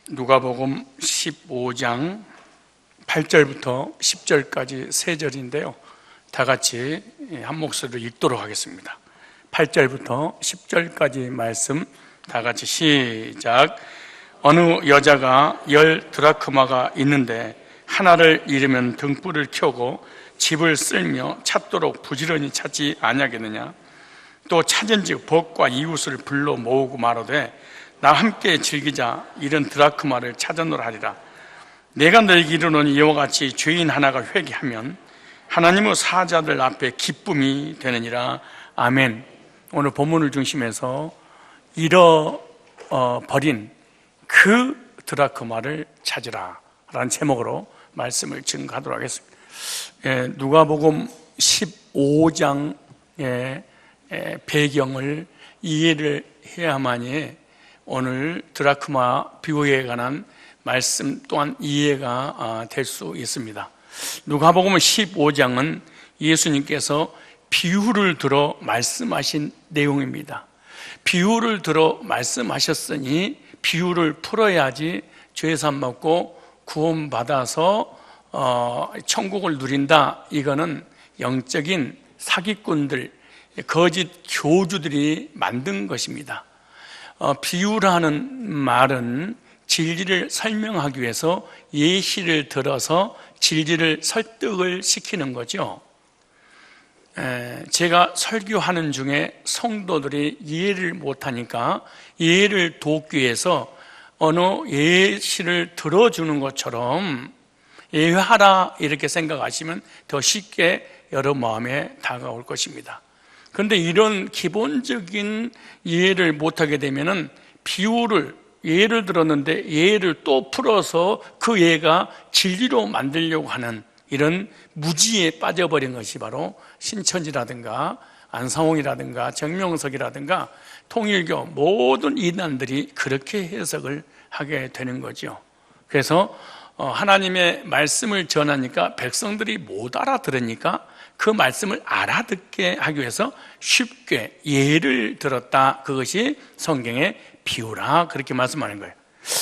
누가복음 15장 8절부터 10절까지 세 절인데요, 다 같이 한 목소리로 읽도록 하겠습니다. 8절부터 10절까지 말씀 다 같이 시작. 어느 여자가 10 드라크마가 있는데 하나를 잃으면 등불을 켜고 집을 쓸며 찾도록 부지런히 찾지 아니하겠느냐? 또 찾은즉 벗과 이웃을 불러 모으고 말하되 나 함께 즐기자, 잃은 드라크마를 찾아노라 하리라. 내가 너에게 이르노니 이와 같이 죄인 하나가 회개하면 하나님의 사자들 앞에 기쁨이 되느니라. 아멘. 오늘 본문을 중심해서 잃어버린 그 드라크마를 찾으라 라는 제목으로 말씀을 증거하도록 하겠습니다. 누가복음 15장의 배경을 이해를 해야만이 오늘 드라크마 비유에 관한 말씀 또한 이해가 될 수 있습니다. 누가복음 15장은 예수님께서 비유를 들어 말씀하신 내용입니다. 비유를 들어 말씀하셨으니 비유를 풀어야지 죄산 받고 구원받아서 천국을 누린다. 이거는 영적인 사기꾼들, 거짓 교주들이 만든 것입니다. 비유라는 말은 진리를 설명하기 위해서 예시를 들어서 진리를 설득을 시키는 거죠. 제가 설교하는 중에 성도들이 이해를 못하니까 이해를 돕기 위해서 어느 예시를 들어주는 것처럼 예하라 이렇게 생각하시면 더 쉽게 여러 마음에 다가올 것입니다. 그런데 이런 기본적인 이해를 못하게 되면은 비유를 예를 들었는데 예를 또 풀어서 그 예가 진리로 만들려고 하는 이런 무지에 빠져버린 것이 바로 신천지라든가 안상홍이라든가 정명석이라든가 통일교 모든 이단들이 그렇게 해석을 하게 되는 거죠. 그래서 하나님의 말씀을 전하니까 백성들이 못 알아들으니까 그 말씀을 알아듣게 하기 위해서 쉽게 예를 들었다. 그것이 성경의 비유라 그렇게 말씀하는 거예요.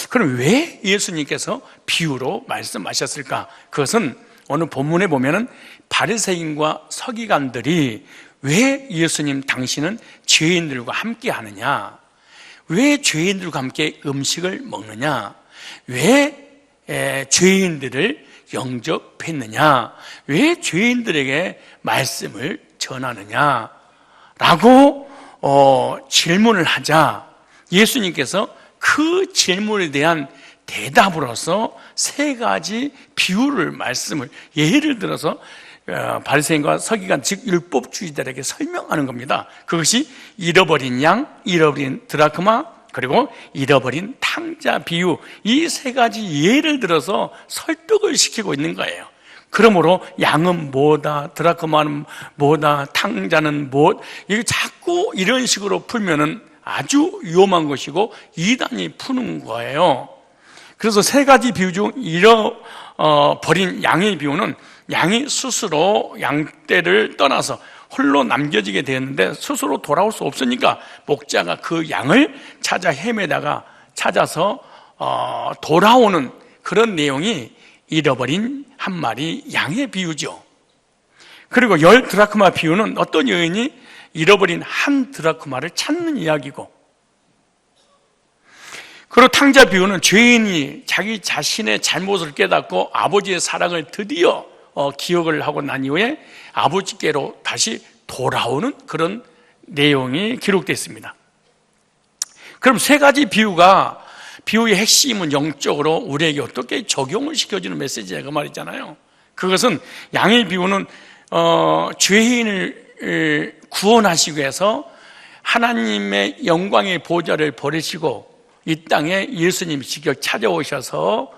그럼 왜 예수님께서 비유로 말씀하셨을까? 그것은 오늘 본문에 보면은 바리새인과 서기관들이 왜 예수님 당신은 죄인들과 함께 하느냐? 왜 죄인들과 함께 음식을 먹느냐? 왜 죄인들을 영접했느냐? 왜 죄인들에게 말씀을 전하느냐? 라고 질문을 하자 예수님께서 그 질문에 대한 대답으로서 세 가지 비유를 말씀을 예를 들어서 바리새인과 서기관 즉 율법주의자들에게 설명하는 겁니다. 그것이 잃어버린 양, 잃어버린 드라크마, 그리고 잃어버린 탕자 비유, 이 세 가지 예를 들어서 설득을 시키고 있는 거예요. 그러므로 양은 뭐다, 드라크마는 뭐다, 탕자는 무엇, 이거 자꾸 이런 식으로 풀면은 아주 위험한 것이고 이단이 푸는 거예요. 그래서 세 가지 비유 중 잃어버린 양의 비유는 양이 스스로 양떼를 떠나서 홀로 남겨지게 되었는데 스스로 돌아올 수 없으니까 목자가 그 양을 찾아 헤매다가 찾아서 돌아오는 그런 내용이 잃어버린 한 마리 양의 비유죠. 그리고 10 드라크마 비유는 어떤 여인이 잃어버린 한 드라크마를 찾는 이야기고, 그리고 탕자 비유는 죄인이 자기 자신의 잘못을 깨닫고 아버지의 사랑을 드디어 기억을 하고 난 이후에 아버지께로 다시 돌아오는 그런 내용이 기록되어 있습니다. 그럼 세 가지 비유의 핵심은 영적으로 우리에게 어떻게 적용을 시켜주는 메시지가 그 말이잖아요. 그것은 양의 비유는 죄인을 구원하시기 위해서 하나님의 영광의 보좌를 버리시고 이 땅에 예수님이 직접 찾아오셔서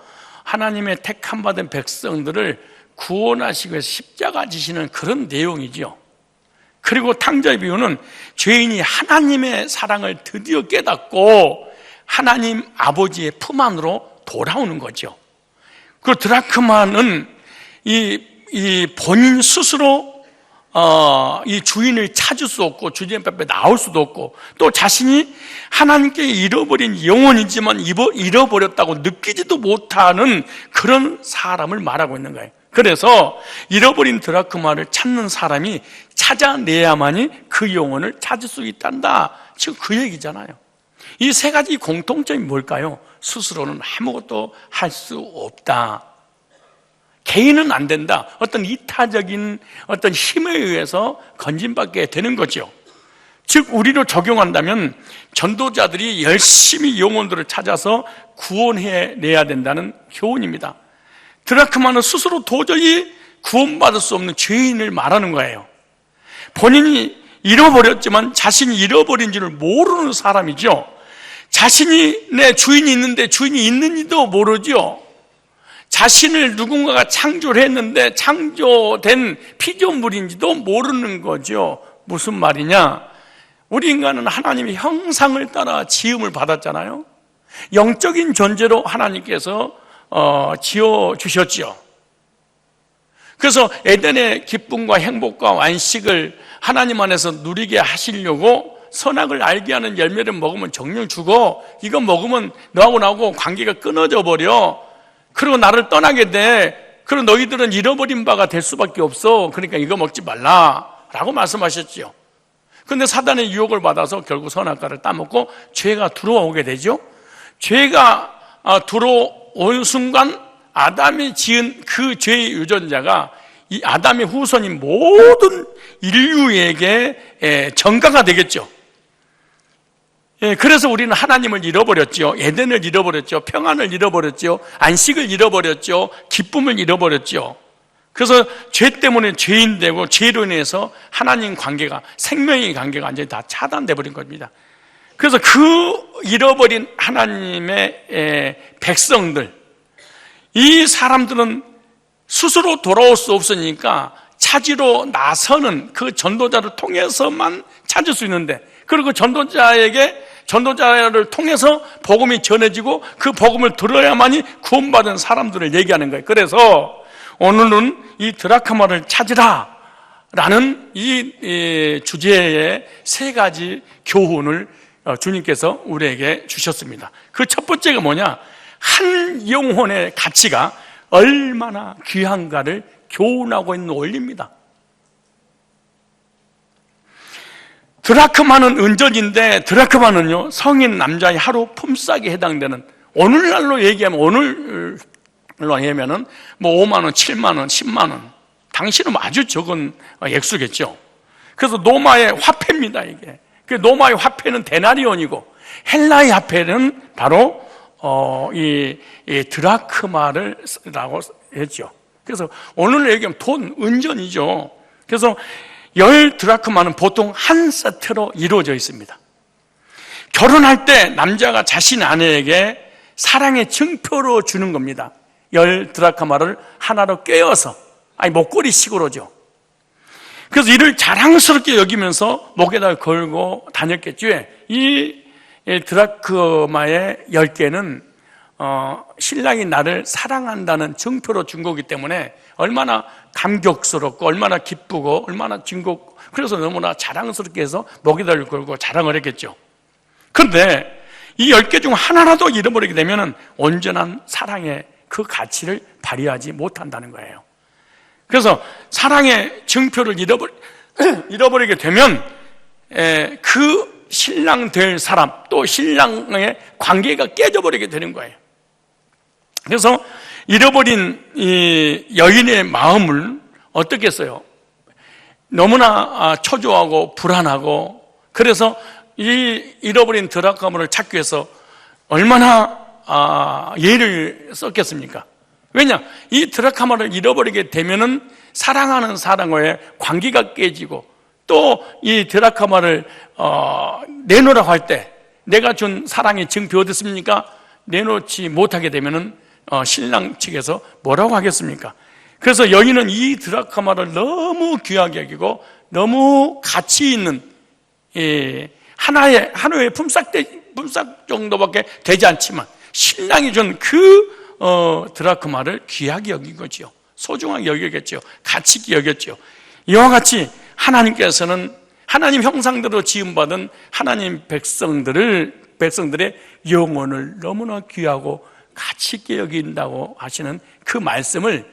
하나님의 택함 받은 백성들을 구원하시기 위해서 십자가 지시는 그런 내용이죠. 그리고 탕자의 비유는 죄인이 하나님의 사랑을 드디어 깨닫고 하나님 아버지의 품 안으로 돌아오는 거죠. 그 드라크마는 이 본인 스스로 이 주인을 찾을 수 없고 주님 앞에 나올 수도 없고 또 자신이 하나님께 잃어버린 영혼이지만 잃어버렸다고 느끼지도 못하는 그런 사람을 말하고 있는 거예요. 그래서 잃어버린 드라크마를 찾는 사람이 찾아내야만이 그 영혼을 찾을 수 있단다. 지금 그 얘기잖아요. 이 세 가지 공통점이 뭘까요? 스스로는 아무것도 할 수 없다. 개인은 안 된다. 어떤 이타적인 어떤 힘에 의해서 건진받게 되는 거죠. 즉 우리로 적용한다면 전도자들이 열심히 영혼들을 찾아서 구원해내야 된다는 교훈입니다. 드라크마는 스스로 도저히 구원받을 수 없는 죄인을 말하는 거예요. 본인이 잃어버렸지만 자신이 잃어버린 줄을 모르는 사람이죠. 자신이 내 주인이 있는데 주인이 있는지도 모르죠. 자신을 누군가가 창조를 했는데 창조된 피조물인지도 모르는 거죠. 무슨 말이냐? 우리 인간은 하나님의 형상을 따라 지음을 받았잖아요. 영적인 존재로 하나님께서 지어주셨죠. 그래서 에덴의 기쁨과 행복과 안식을 하나님 안에서 누리게 하시려고 선악을 알게 하는 열매를 먹으면 정령 죽어. 이거 먹으면 너하고 나하고 관계가 끊어져 버려. 그리고 나를 떠나게 돼. 그리고 너희들은 잃어버린 바가 될 수밖에 없어. 그러니까 이거 먹지 말라라고 말씀하셨죠. 그런데 사단의 유혹을 받아서 결국 선악과를 따먹고 죄가 들어오게 되죠. 죄가 들어온 순간 아담이 지은 그 죄의 유전자가 이 아담의 후손인 모든 인류에게 전가가 되겠죠. 그래서 우리는 하나님을 잃어버렸죠. 에덴을 잃어버렸죠. 평안을 잃어버렸죠. 안식을 잃어버렸죠. 기쁨을 잃어버렸죠. 그래서 죄 때문에 죄인 되고 죄로 인해서 하나님 관계가, 생명의 관계가 완전히 다 차단돼 버린 겁니다. 그래서 그 잃어버린 하나님의 백성들, 이 사람들은 스스로 돌아올 수 없으니까 찾으러 나서는 그 전도자를 통해서만 찾을 수 있는데, 그리고 전도자를 통해서 복음이 전해지고 그 복음을 들어야만이 구원받은 사람들을 얘기하는 거예요. 그래서 오늘은 이 드라크마를 찾으라 라는 이 주제의 세 가지 교훈을 주님께서 우리에게 주셨습니다. 그 첫 번째가 뭐냐? 한 영혼의 가치가 얼마나 귀한가를 교훈하고 있는 원리입니다. 드라크마는 은전인데, 드라크마는요 성인 남자의 하루 품삯에 해당되는, 오늘날로 얘기하면, 오늘로 얘기하면은 뭐 5만 원, 7만 원, 10만 원, 당시는 아주 적은 액수겠죠. 그래서 노마의 화폐입니다. 이게 그 노마의 화폐는 데나리온이고, 헬라의 화폐는 바로 이 드라크마라고 했죠. 그래서 오늘로 얘기하면 돈, 은전이죠. 그래서 10드라크마는 보통 한 세트로 이루어져 있습니다. 결혼할 때 남자가 자신 아내에게 사랑의 증표로 주는 겁니다. 10드라크마를 하나로 꿰어서, 목걸이식으로죠. 그래서 이를 자랑스럽게 여기면서 목에다 걸고 다녔겠죠. 이 드라크마의 10개는 신랑이 나를 사랑한다는 증표로 준 거기 때문에 얼마나 감격스럽고 얼마나 기쁘고 얼마나 즐겁고, 그래서 너무나 자랑스럽게 해서 목에다 걸고 자랑을 했겠죠. 그런데 이 10개 중 하나라도 잃어버리게 되면 온전한 사랑의 그 가치를 발휘하지 못한다는 거예요. 그래서 사랑의 증표를 잃어버리게 되면 그 신랑 될 사람, 또 신랑의 관계가 깨져버리게 되는 거예요. 그래서 잃어버린 이 여인의 마음을 어떻게 했어요? 너무나 초조하고 불안하고, 그래서 이 잃어버린 드라크마를 찾기 위해서 얼마나 예를 썼겠습니까? 왜냐? 이 드라크마를 잃어버리게 되면은 사랑하는 사람과의 관계가 깨지고, 또 이 드라크마를 내놓으라고 할 때 내가 준 사랑의 증표 어딨습니까? 내놓지 못하게 되면은 신랑 측에서 뭐라고 하겠습니까? 그래서 여인은 이 드라크마를 너무 귀하게 여기고 너무 가치 있는 하루의 품삯 정도밖에 되지 않지만 신랑이 준 그 드라크마를 귀하게 여긴 거죠. 소중하게 여겼죠. 가치 있게 여겼죠. 이와 같이 하나님께서는 하나님 형상대로 지음받은 하나님 백성들의 영혼을 너무나 귀하고 가치 있게 여긴다고 하시는 그 말씀을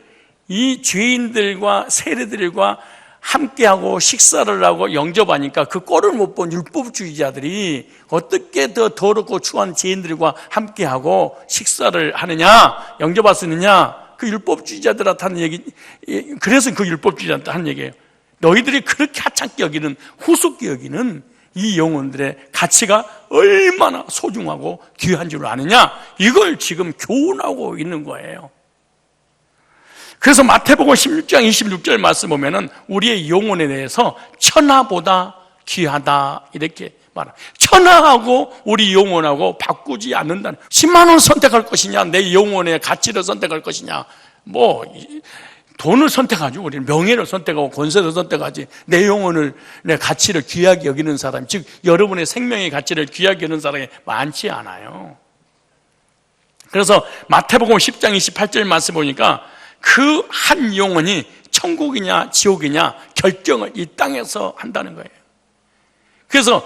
이 죄인들과 세리들과 함께하고 식사를 하고 영접하니까 그 꼴을 못 본 율법주의자들이 어떻게 더 더럽고 추한 죄인들과 함께하고 식사를 하느냐, 영접할 수 있느냐, 그 율법주의자들한테 하는 얘기, 그래서 그 율법주의자한테 하는 얘기예요. 너희들이 그렇게 하찮게 여기는, 후속게 여기는 이 영혼들의 가치가 얼마나 소중하고 귀한 줄 아느냐, 이걸 지금 교훈하고 있는 거예요. 그래서 마태복음 16장 26절 말씀 보면은 우리의 영혼에 대해서 천하보다 귀하다 이렇게 말합니다. 천하하고 우리 영혼하고 바꾸지 않는다는, 10만 원 선택할 것이냐, 내 영혼의 가치를 선택할 것이냐, 돈을 선택하죠. 우리는 명예를 선택하고 권세를 선택하지, 내 영혼을, 내 가치를 귀하게 여기는 사람, 즉 여러분의 생명의 가치를 귀하게 여기는 사람이 많지 않아요. 그래서 마태복음 10장 28절 말씀 보니까 그 한 영혼이 천국이냐 지옥이냐 결정을 이 땅에서 한다는 거예요. 그래서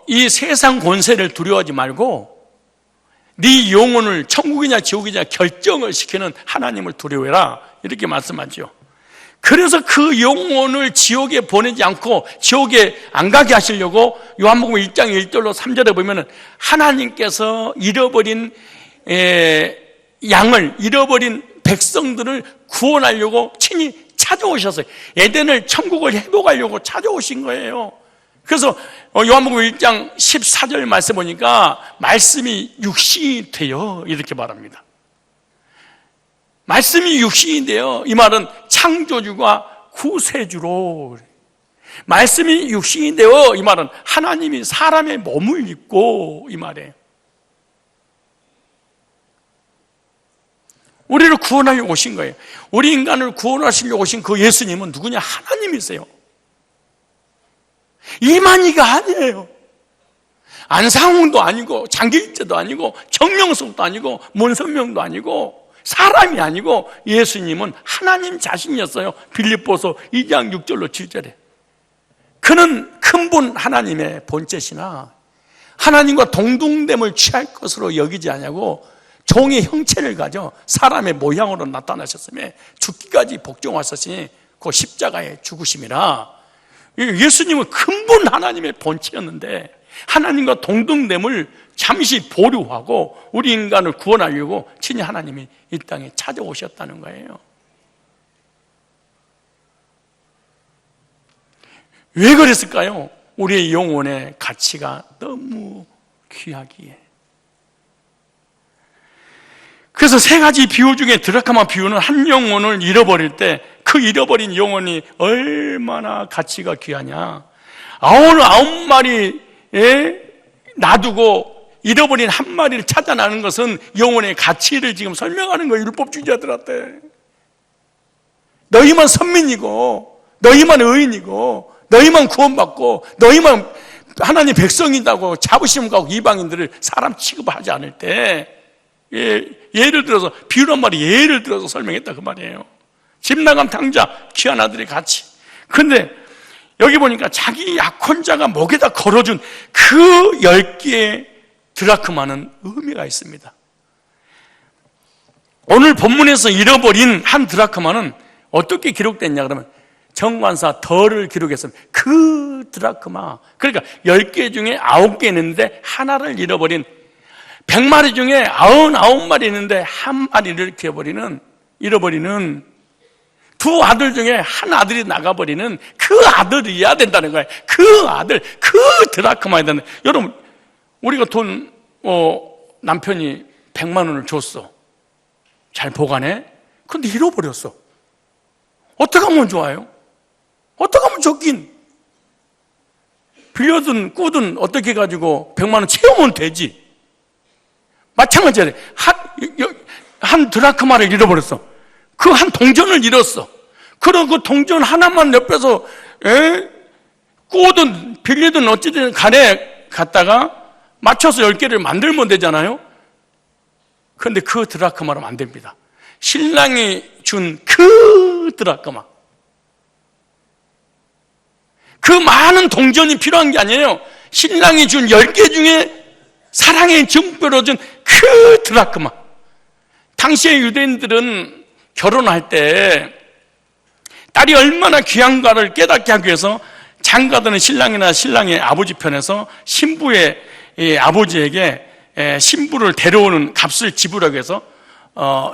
이 세상 권세를 두려워하지 말고 네 영혼을 천국이냐 지옥이냐 결정을 시키는 하나님을 두려워해라, 이렇게 말씀하죠. 그래서 그 영혼을 지옥에 보내지 않고 지옥에 안 가게 하시려고 요한복음 1장 1절로 3절에 보면은 하나님께서 잃어버린 양을, 잃어버린 백성들을 구원하려고 친히 찾아오셨어요. 에덴을, 천국을 회복하려고 찾아오신 거예요. 그래서 요한복음 1장 14절 말씀 보니까 말씀이 육신이 되어 이렇게 말합니다. 말씀이 육신이 되어, 이 말은 창조주가 구세주로, 말씀이 육신이 되어, 이 말은 하나님이 사람의 몸을 입고, 이 말이에요. 우리를 구원하려고 오신 거예요. 우리 인간을 구원하시려고 오신 그 예수님은 누구냐? 하나님이세요. 이만희가 아니에요. 안상홍도 아니고 장길재도 아니고 정명석도 아니고 문선명도 아니고 사람이 아니고 예수님은 하나님 자신이었어요. 빌립보서 2장 6절로 7절에 그는 큰분 하나님의 본체시나 하나님과 동등됨을 취할 것으로 여기지 않냐고 종의 형체를 가져 사람의 모양으로 나타나셨으며 죽기까지 복종하셨으니 그 십자가의 죽으심이라. 예수님은 큰분 하나님의 본체였는데 하나님과 동등됨을 잠시 보류하고 우리 인간을 구원하려고 친히 하나님이 이 땅에 찾아오셨다는 거예요. 왜 그랬을까요? 우리의 영혼의 가치가 너무 귀하기에. 그래서 세 가지 비유 중에 드라크마 비유는 한 영혼을 잃어버릴 때 그 잃어버린 영혼이 얼마나 가치가 귀하냐. 아홉 마리에 놔두고 잃어버린 한 마리를 찾아나는 것은 영혼의 가치를 지금 설명하는 거예요. 율법주의자들한테. 너희만 선민이고 너희만 의인이고 너희만 구원받고 너희만 하나님 백성이라고 자부심 갖고 이방인들을 사람 취급하지 않을 때, 예를 들어서 비유란 말이 예를 들어서 설명했다 그 말이에요. 집 나간 탕자 귀한 아들의 가치. 그런데 여기 보니까 자기 약혼자가 목에다 걸어준 그 10개의 드라크마는 의미가 있습니다. 오늘 본문에서 잃어버린 한 드라크마는 어떻게 기록됐냐 그러면 정관사 덜을 기록했습니다. 그 드라크마, 그러니까 10개 중에 9개 있는데 하나를 잃어버린, 100마리 중에 99마리 있는데 한 마리를 잃어버리는 두 아들 중에 한 아들이 나가버리는 그 아들이어야 된다는 거예요. 그 아들, 그 드라크마야 된다. 여러분, 우리가 돈, 남편이 100만 원을 줬어. 잘 보관해. 근데 잃어버렸어. 어떻게 하면 좋아요? 어떻게 하면 좋긴? 빌려든 꾸든 어떻게 해가지고 100만 원 채우면 되지. 마찬가지야. 한 드라크마를 잃어버렸어. 그 한 동전을 잃었어. 그럼 그 동전 하나만 옆에서 꾸든 빌리든 어찌든 간에 갖다가 맞춰서 10개를 만들면 되잖아요. 그런데 그 드라크마로 안 됩니다. 신랑이 준 그 드라크마, 그 많은 동전이 필요한 게 아니에요. 신랑이 준 10개 중에 사랑의 증표로 준 그 드라크마. 당시의 유대인들은 결혼할 때 딸이 얼마나 귀한가를 깨닫게 하기 위해서 장가드는 신랑이나 신랑의 아버지 편에서 신부의 아버지에게 신부를 데려오는 값을 지불하기 위해서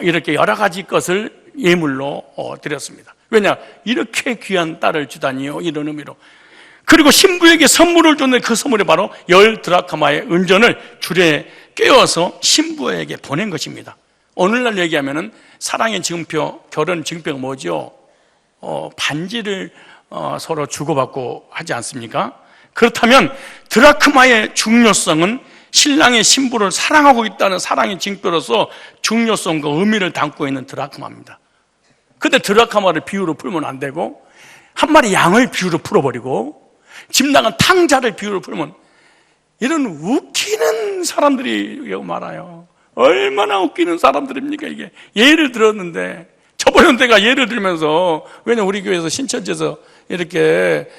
이렇게 여러 가지 것을 예물로 드렸습니다. 왜냐? 이렇게 귀한 딸을 주다니요, 이런 의미로. 그리고 신부에게 선물을 줬는데 그 선물이 바로 10드라크마의 은전을 줄에 꿰어서 신부에게 보낸 것입니다. 오늘날 얘기하면은 사랑의 증표, 결혼 증표가 뭐죠? 반지를 서로 주고받고 하지 않습니까? 그렇다면 드라크마의 중요성은 신랑의 신부를 사랑하고 있다는 사랑의 증표로서 중요성과 의미를 담고 있는 드라크마입니다. 근데 드라크마를 비유로 풀면 안 되고, 한 마리 양을 비유로 풀어버리고, 집 나간 탕자를 비유로 풀면, 이런 웃기는 사람들이 많아요. 얼마나 웃기는 사람들입니까, 이게. 예를 들었는데, 저번에 내가 예를 들면서, 왜냐 우리 교회에서 신천지에서 이렇게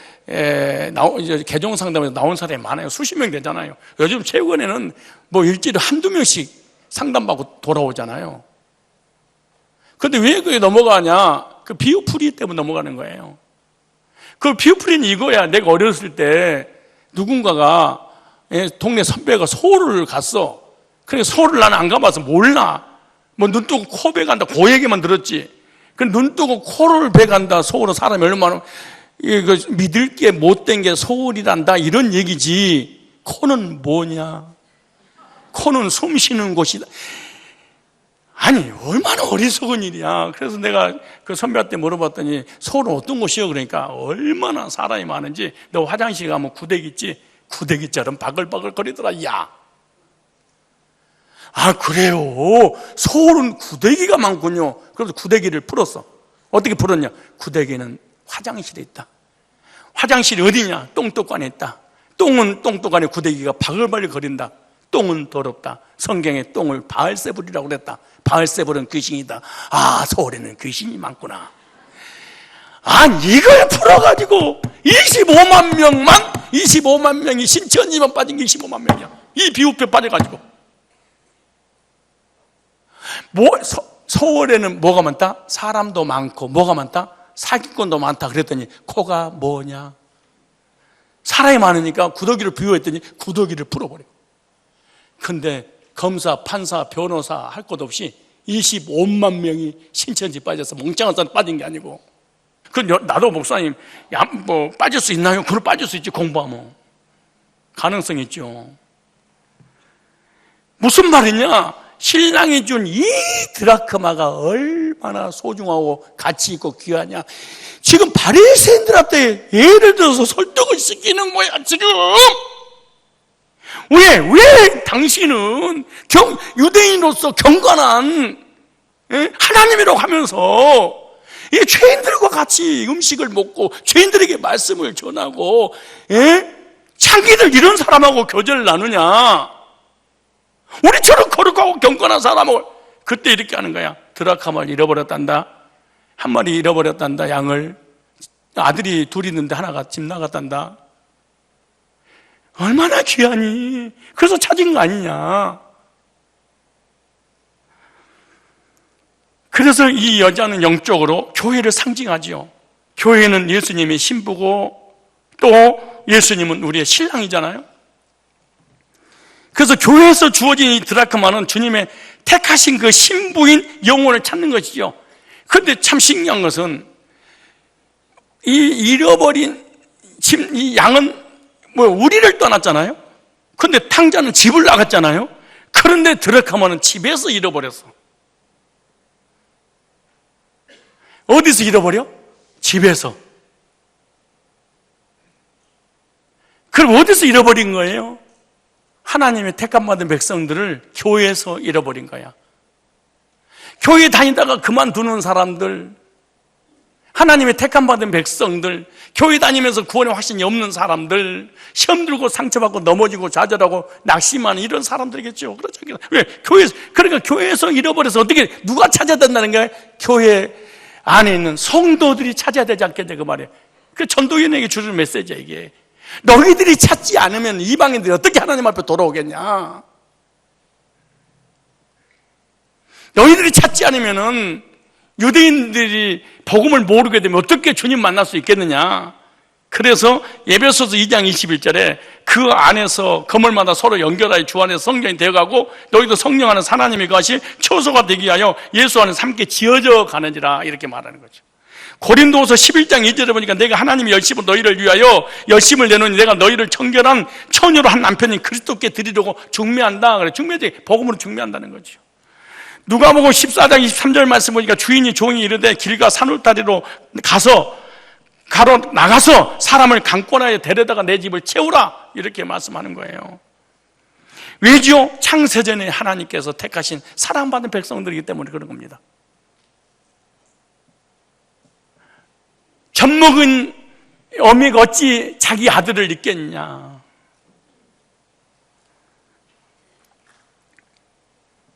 이제 개종 상담에서 나온 사람이 많아요. 수십 명 되잖아요. 요즘 최근에는 뭐 일주일에 한두 명씩 상담받고 돌아오잖아요. 근데 왜 그게 넘어가냐? 그 비유풀이 때문에 넘어가는 거예요. 그 비유풀이는 이거야. 내가 어렸을 때 누군가가 동네 선배가 서울을 갔어. 그래 서울을 나는 안 가봐서 몰라. 뭐 눈 뜨고 코 베간다 그 얘기만 들었지. 그 눈 뜨고 코를 베간다 서울은 사람이 얼마나 이거 믿을 게 못된 게 서울이란다 이런 얘기지. 코는 뭐냐? 코는 숨 쉬는 곳이다. 아니 얼마나 어리석은 일이야. 그래서 내가 그 선배한테 물어봤더니 서울은 어떤 곳이요? 그러니까 얼마나 사람이 많은지 너 화장실 가면 구데기 있지? 구데기처럼 바글바글 거리더라. 야, 아 그래요? 서울은 구데기가 많군요. 그래서 구데기를 풀었어. 어떻게 풀었냐? 구데기는 화장실에 있다. 화장실이 어디냐? 똥독관에 있다. 똥은 똥독관에 구데기가 바글바글 거린다. 똥은 더럽다. 성경에 똥을 바알세불이라고 그랬다. 바알세불은 귀신이다. 아 서울에는 귀신이 많구나. 아 이걸 풀어가지고 25만 명이 신천지만 빠진 게 25만 명이야. 이 비우표 빠져가지고 서울에는 뭐가 많다? 사람도 많고 뭐가 많다? 사기꾼도 많다 그랬더니 코가 뭐냐? 사람이 많으니까 구더기를 비유했더니 구더기를 풀어버려. 근데 검사, 판사, 변호사 할 것 없이 25만 명이 신천지 빠져서 멍청한 사람 빠진 게 아니고. 나도 목사님 뭐 빠질 수 있나요? 그걸 빠질 수 있지. 공부하면 가능성이 있죠. 무슨 말이냐? 신랑이 준 이 드라크마가 얼마나 소중하고 가치 있고 귀하냐. 지금 바리새인들한테 예를 들어서 설득을 시키는 거야 지금. 왜 당신은 유대인으로서 경건한 하나님이라고 하면서 이 죄인들과 같이 음식을 먹고 죄인들에게 말씀을 전하고 창기들 이런 사람하고 교제를 나누냐? 우리처럼 거룩하고 경건한 사람을 그때 이렇게 하는 거야. 드라크마를 잃어버렸단다. 한 마리 잃어버렸단다. 양을. 아들이 둘 있는데 하나가 집 나갔단다. 얼마나 귀하니. 그래서 찾은 거 아니냐. 그래서 이 여자는 영적으로 교회를 상징하지요. 교회는 예수님의 신부고 또 예수님은 우리의 신랑이잖아요. 그래서 교회에서 주어진 이 드라크마는 주님의 택하신 그 신부인 영혼을 찾는 것이죠. 그런데 참 신기한 것은 이 잃어버린 이 양은 우리를 떠났잖아요. 그런데 탕자는 집을 나갔잖아요. 그런데 드라크마는 집에서 잃어버렸어. 어디서 잃어버려? 집에서. 그럼 어디서 잃어버린 거예요? 하나님의 택함받은 백성들을 교회에서 잃어버린 거야. 교회 다니다가 그만두는 사람들, 하나님의 택함받은 백성들, 교회 다니면서 구원의 확신이 없는 사람들, 시험 들고 상처받고 넘어지고 좌절하고 낙심하는 이런 사람들이겠죠. 그렇죠. 왜? 그러니까 교회에서 잃어버려서 어떻게, 누가 찾아야 된다는 거야? 교회 안에 있는 성도들이 찾아야 되지 않겠냐, 그 말이에요. 그 전도인에게 주는 메시지야 이게. 너희들이 찾지 않으면 이방인들이 어떻게 하나님 앞에 돌아오겠냐. 너희들이 찾지 않으면은 유대인들이 복음을 모르게 되면 어떻게 주님 만날 수 있겠느냐. 그래서 에베소서 2장 21절에 그 안에서 건물마다 서로 연결하여 주 안에서 성전이 되어가고 너희도 성령 안에 하나님이 거하실 처소가 되기 위하여 예수 안에서 함께 지어져 가는지라, 이렇게 말하는 거죠. 고린도후서 11장 2절에 보니까 내가 하나님의 열심을 너희를 위하여 열심을 내노니 내가 너희를 청결한 처녀로 한 남편인 그리스도께 드리려고 중매한다. 그래, 중매지, 복음으로 중매한다는 거죠. 누가복음 14장 23절 말씀 보니까 주인이 종이 이르되 길과 산울타리로 나가서 사람을 강권하여 데려다가 내 집을 채우라, 이렇게 말씀하는 거예요. 왜지요? 창세전에 하나님께서 택하신 사랑받은 백성들이기 때문에 그런 겁니다. 젖먹은 어미가 어찌 자기 아들을 잊겠냐.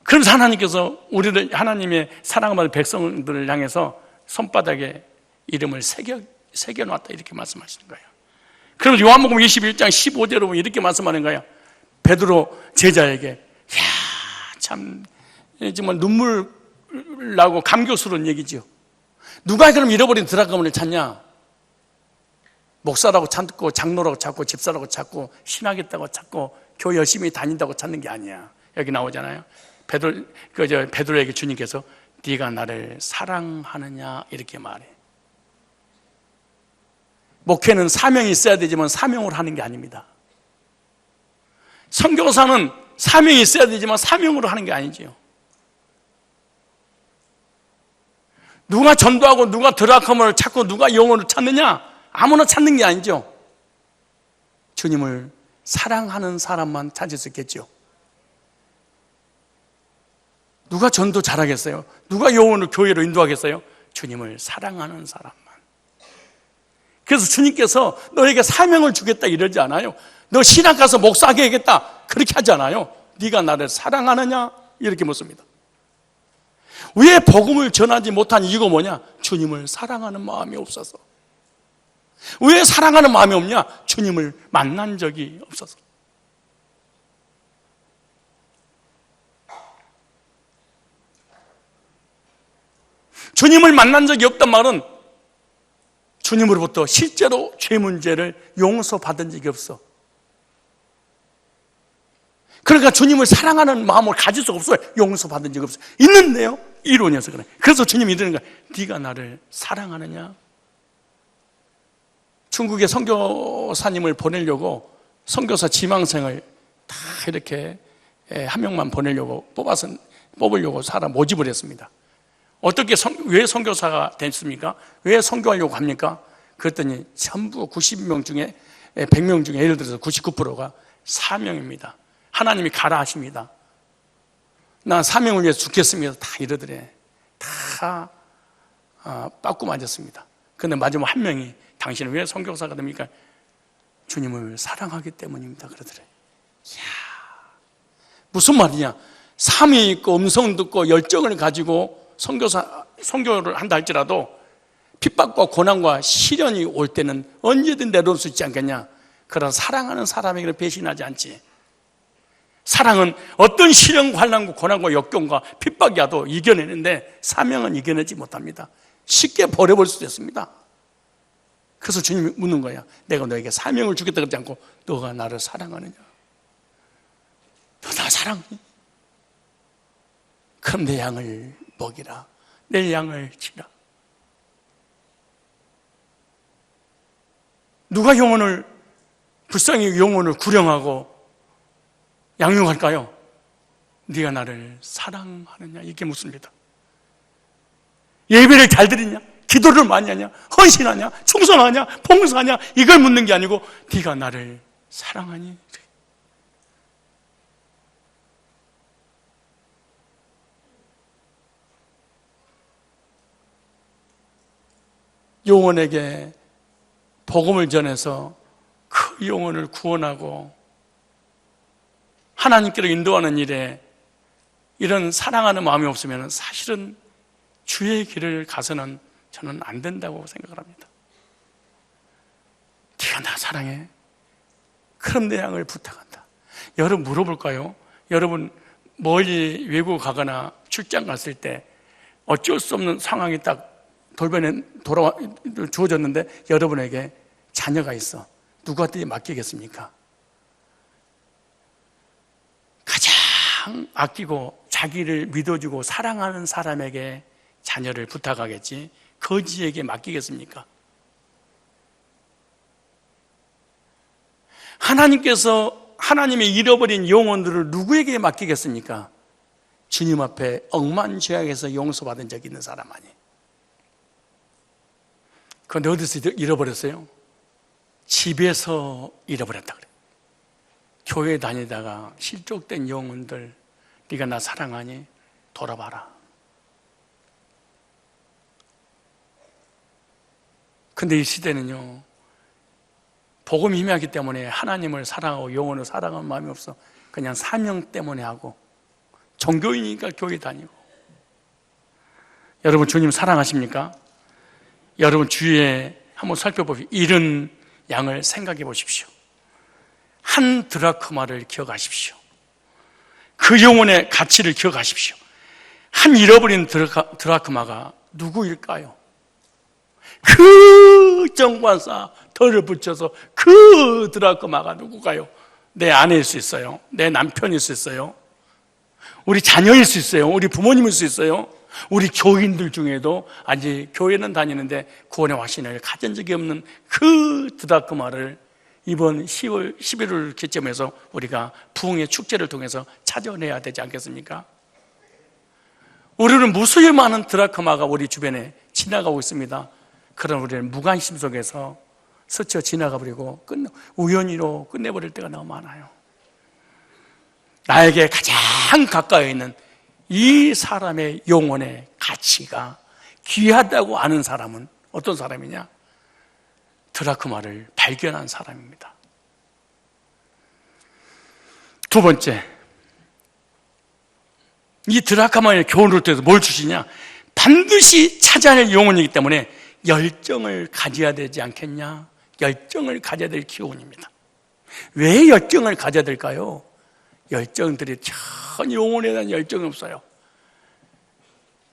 그래서 하나님께서 우리를, 하나님의 사랑받은 백성들을 향해서 손바닥에 이름을 새겨놨다, 이렇게 말씀하시는 거예요. 그럼 요한복음 21장 15절에 보면 이렇게 말씀하는 거예요. 베드로 제자에게, 참 정말 눈물 나고 감격스러운 얘기죠. 누가 그럼 잃어버린 드라크만을 찾냐? 목사라고 찾고 장로라고 찾고 집사라고 찾고 신하겠다고 찾고 교회 열심히 다닌다고 찾는 게 아니야. 여기 나오잖아요. 베드로에게 주님께서 네가 나를 사랑하느냐, 이렇게 말해. 목회는 사명이 있어야 되지만 사명으로 하는 게 아닙니다. 선교사는 사명이 있어야 되지만 사명으로 하는 게 아니지요. 누가 전도하고 누가 드라크마를 찾고 누가 영혼을 찾느냐? 아무나 찾는 게 아니죠. 주님을 사랑하는 사람만 찾을 수 있겠죠. 누가 전도 잘하겠어요? 누가 영혼을 교회로 인도하겠어요? 주님을 사랑하는 사람만. 그래서 주님께서 너에게 사명을 주겠다 이러지 않아요. 너 신학 가서 목사하게 하겠다, 그렇게 하지 않아요. 네가 나를 사랑하느냐, 이렇게 묻습니다. 왜 복음을 전하지 못한 이유가 뭐냐? 주님을 사랑하는 마음이 없어서. 왜 사랑하는 마음이 없냐? 주님을 만난 적이 없어서. 주님을 만난 적이 없단 말은 주님으로부터 실제로 죄 문제를 용서받은 적이 없어. 그러니까 주님을 사랑하는 마음을 가질 수가 없어요. 용서받은 적이 없어요. 있는데요, 이론이어서 그래. 그래서 주님이 이러는 거야. 네가 나를 사랑하느냐? 중국에 선교사님을 보내려고 선교사 지망생을 다 이렇게 한 명만 보내려고 뽑으려고 사람 모집을 했습니다. 어떻게 왜 선교사가 됐습니까? 왜 선교하려고 합니까? 그랬더니 전부 90명 중에 100명 중에 예를 들어서 99%가 사명입니다. 하나님이 가라 하십니다. 난 사명을 위해서 죽겠습니다. 다 이러더래. 다 빠꾸 맞았습니다. 그런데 마지막 한 명이 당신은 왜 선교사가 됩니까? 주님을 사랑하기 때문입니다. 그러더래. 이야, 무슨 말이냐? 삶이 있고 음성 듣고 열정을 가지고 선교를 한다 할지라도 핍박과 고난과 시련이 올 때는 언제든 내려올 수 있지 않겠냐? 그러나 사랑하는 사람에게는 배신하지 않지. 사랑은 어떤 시련과 환난과 고난과 역경과 핍박이 와도 이겨내는데 사명은 이겨내지 못합니다. 쉽게 버려버릴 수도 있습니다. 그래서 주님이 묻는 거야. 내가 너에게 사명을 주겠다 그러지 않고 너가 나를 사랑하느냐? 너 나 사랑해? 그럼 내 양을 먹이라. 내 양을 치라. 누가 불쌍히 영혼을 구령하고 양육할까요? 네가 나를 사랑하느냐? 이게 묻습니다. 예배를 잘 드리냐? 기도를 많이 하냐? 헌신하냐? 충성하냐? 봉사하냐? 이걸 묻는 게 아니고 네가 나를 사랑하니? 영혼에게 복음을 전해서 그 영혼을 구원하고 하나님께로 인도하는 일에 이런 사랑하는 마음이 없으면 사실은 주의 길을 가서는 저는 안 된다고 생각을 합니다. 네가 나 사랑해? 그럼 내 양을 부탁한다. 여러분 물어볼까요? 여러분 멀리 외국 가거나 출장 갔을 때 어쩔 수 없는 상황이 딱 돌변에 주어졌는데 여러분에게 자녀가 있어. 누구한테 맡기겠습니까? 가장 아끼고 자기를 믿어주고 사랑하는 사람에게 자녀를 부탁하겠지 거지에게 맡기겠습니까? 하나님께서 하나님의 잃어버린 영혼들을 누구에게 맡기겠습니까? 주님 앞에 억만죄악에서 용서받은 적이 있는 사람 아니에요. 그런데 어디서 잃어버렸어요? 집에서 잃어버렸다 그래요. 교회 다니다가 실족된 영혼들, 네가 나 사랑하니? 돌아봐라. 근데 이 시대는요, 복음이 희미하기 때문에 하나님을 사랑하고 영혼을 사랑하는 마음이 없어. 그냥 사명 때문에 하고 종교인이니까 교회 다니고. 여러분 주님 사랑하십니까? 여러분 주위에 한번 살펴보십시오. 잃은 양을 생각해 보십시오. 한 드라크마를 기억하십시오. 그 영혼의 가치를 기억하십시오. 한 잃어버린 드라크마가 누구일까요? 그 정관사 덜을 붙여서 그 드라크마가 누구가요? 내 아내일 수 있어요. 내 남편일 수 있어요. 우리 자녀일 수 있어요. 우리 부모님일 수 있어요. 우리 교인들 중에도 아직 교회는 다니는데 구원의 확신을 가진 적이 없는 그 드라크마를 이번 10월, 11월 기점에서 우리가 부흥의 축제를 통해서 찾아내야 되지 않겠습니까? 우리는 무수히 많은 드라크마가 우리 주변에 지나가고 있습니다. 그럼 우리는 무관심 속에서 스쳐 지나가버리고 우연히로 끝내버릴 때가 너무 많아요. 나에게 가장 가까이 있는 이 사람의 영혼의 가치가 귀하다고 아는 사람은 어떤 사람이냐? 드라크마를 발견한 사람입니다. 두 번째, 이 드라크마의 교훈을 통해서 뭘 주시냐? 반드시 찾아낼 영혼이기 때문에 열정을 가져야 되지 않겠냐? 열정을 가져야 될 기원입니다. 왜 열정을 가져야 될까요? 열정들이 전혀 영혼에 대한 열정이 없어요.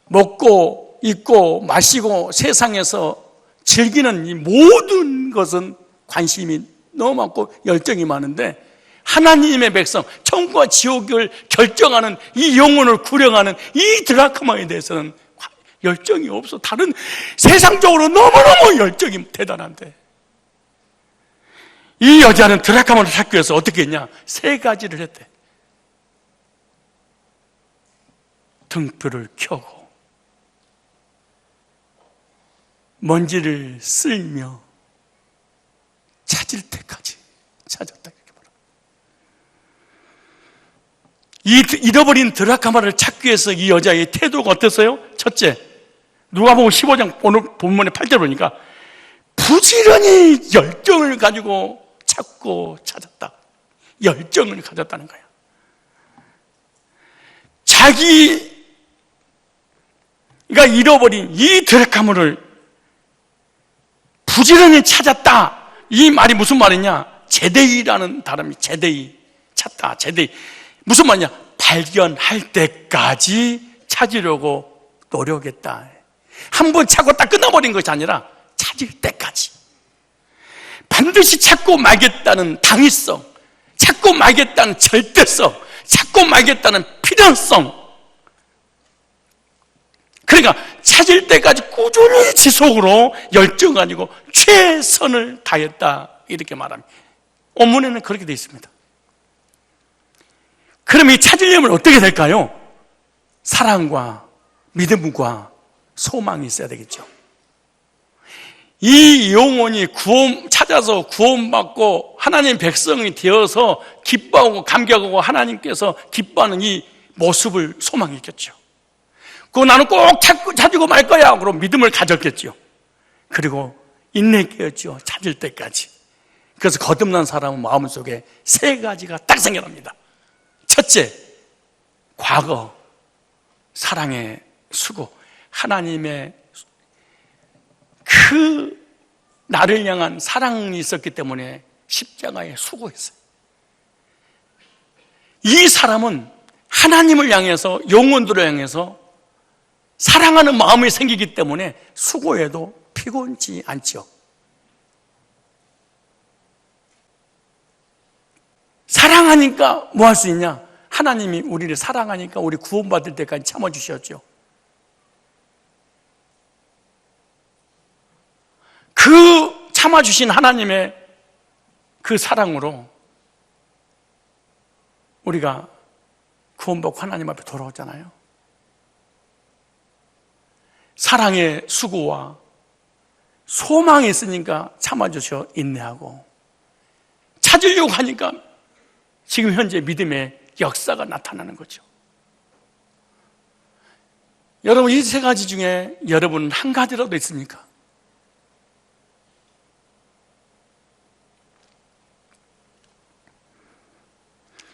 먹고 입고 마시고 세상에서 즐기는 이 모든 것은 관심이 너무 많고 열정이 많은데 하나님의 백성, 천국과 지옥을 결정하는 이 영혼을 구령하는 이 드라크마에 대해서는 열정이 없어. 다른 세상적으로 너무너무 열정이 대단한데 이 여자는 드라크마를 찾기 위해서 어떻게 했냐? 세 가지를 했대. 등불을 켜고 먼지를 쓸며 찾을 때까지 찾았다. 이 잃어버린 드라크마를 찾기 위해서 이 여자의 태도가 어땠어요? 첫째, 누가복음 15장 오늘 본문의 8절 보니까 부지런히 열정을 가지고 찾고 찾았다. 열정을 가졌다는 거야. 자기가 잃어버린 이 드라크마를 부지런히 찾았다. 이 말이 무슨 말이냐? 제대이라는 단어이 제대이. 찾다. 제대이. 무슨 말이냐? 발견할 때까지 찾으려고 노력했다. 한 번 찾고 딱 끝나버린 것이 아니라 찾을 때까지. 반드시 찾고 말겠다는 당위성, 찾고 말겠다는 절대성, 찾고 말겠다는 필연성. 그러니까 찾을 때까지 꾸준히 지속으로 열정 가지고 최선을 다했다. 이렇게 말합니다. 원문에는 그렇게 되어 있습니다. 그럼 이 찾으려면 어떻게 될까요? 사랑과 믿음과 소망이 있어야 되겠죠. 이 영혼이 찾아서 구원받고 하나님 백성이 되어서 기뻐하고 감격하고 하나님께서 기뻐하는 이 모습을 소망했겠죠. 그거 나는 꼭 찾고 말 거야. 그럼 믿음을 가졌겠죠. 그리고 인내 끼었죠. 찾을 때까지. 그래서 거듭난 사람은 마음속에 세 가지가 딱 생겨납니다. 첫째, 과거, 사랑의 수고, 하나님의 그 나를 향한 사랑이 있었기 때문에 십자가에 수고했어요. 이 사람은 하나님을 향해서, 영혼들을 향해서 사랑하는 마음이 생기기 때문에 수고해도 피곤치 않죠. 사랑하니까 뭐 할 수 있냐? 하나님이 우리를 사랑하니까 우리 구원받을 때까지 참아주셨죠. 그 참아주신 하나님의 그 사랑으로 우리가 구원받고 하나님 앞에 돌아오잖아요. 사랑의 수고와 소망이 있으니까 참아주셔 인내하고, 찾으려고 하니까 지금 현재 믿음의 역사가 나타나는 거죠. 여러분, 이 세 가지 중에 여러분은 한 가지라도 있습니까?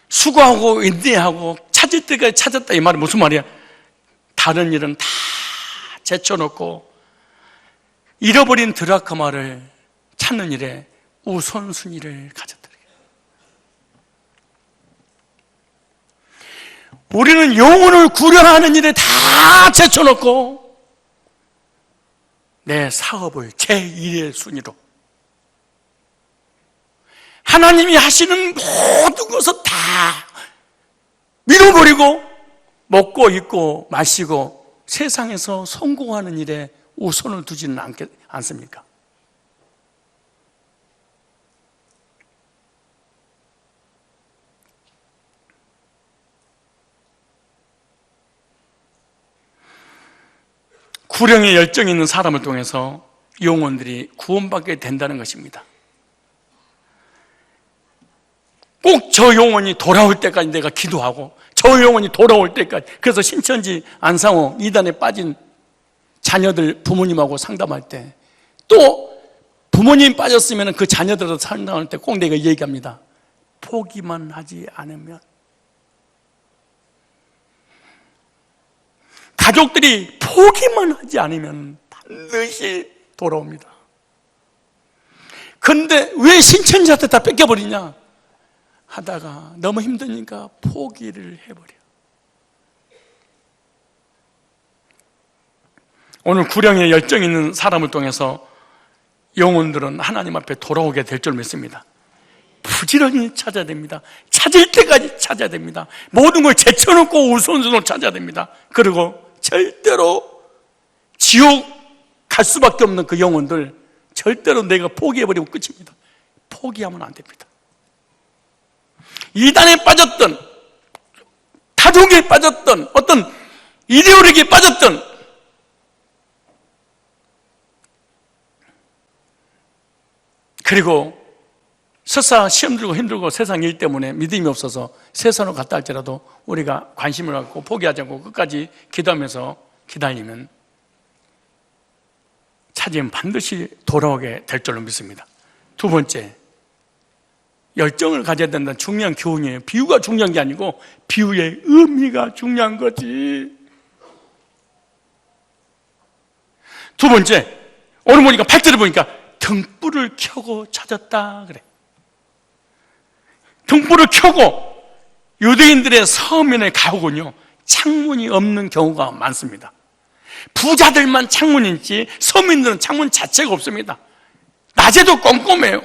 수고하고 인내하고 찾을 때까지 찾았다, 이 말은 무슨 말이야? 다른 일은 다 제쳐놓고 잃어버린 드라크마를 찾는 일에 우선순위를 가졌다. 우리는 영혼을 구려하는 일에 다 제쳐놓고 내 사업을 제1의 순위로, 하나님이 하시는 모든 것을 다 밀어버리고 먹고 입고 마시고 세상에서 성공하는 일에 우선을 두지는 않습니까? 구령의 열정이 있는 사람을 통해서 영혼들이 구원받게 된다는 것입니다. 꼭 저 영혼이 돌아올 때까지 내가 기도하고, 저 영혼이 돌아올 때까지. 그래서 신천지 안상호 이단에 빠진 자녀들 부모님하고 상담할 때, 또 부모님 빠졌으면 그 자녀들하고 상담할 때 꼭 내가 얘기합니다. 포기만 하지 않으면, 가족들이 포기만 하지 않으면 반드시 돌아옵니다. 그런데 왜 신천지한테 다 뺏겨버리냐? 하다가 너무 힘드니까 포기를 해버려. 오늘 구령에 열정 있는 사람을 통해서 영혼들은 하나님 앞에 돌아오게 될 줄 믿습니다. 부지런히 찾아야 됩니다. 찾을 때까지 찾아야 됩니다. 모든 걸 제쳐놓고 우선순위로 찾아야 됩니다. 그리고 절대로 지옥 갈 수밖에 없는 그 영혼들 절대로 내가 포기해버리고 끝입니다. 포기하면 안 됩니다. 이단에 빠졌던, 타종에 빠졌던, 어떤 이데올로기에 빠졌던, 그리고 설사 시험 들고 힘들고 세상 일 때문에 믿음이 없어서 세상으로 갔다 할지라도 우리가 관심을 갖고 포기하지 않고 끝까지 기도하면서 기다리면 찾으면 반드시 돌아오게 될 줄로 믿습니다. 두 번째, 열정을 가져야 된다는 중요한 교훈이에요. 비유가 중요한 게 아니고 비유의 의미가 중요한 거지. 두 번째, 오늘 보니까 8절을 보니까 등불을 켜고 찾았다 그래. 등불을 켜고, 유대인들의 서면의 가옥은요 창문이 없는 경우가 많습니다. 부자들만 창문이 있지 서민들은 창문 자체가 없습니다. 낮에도 꼼꼼해요.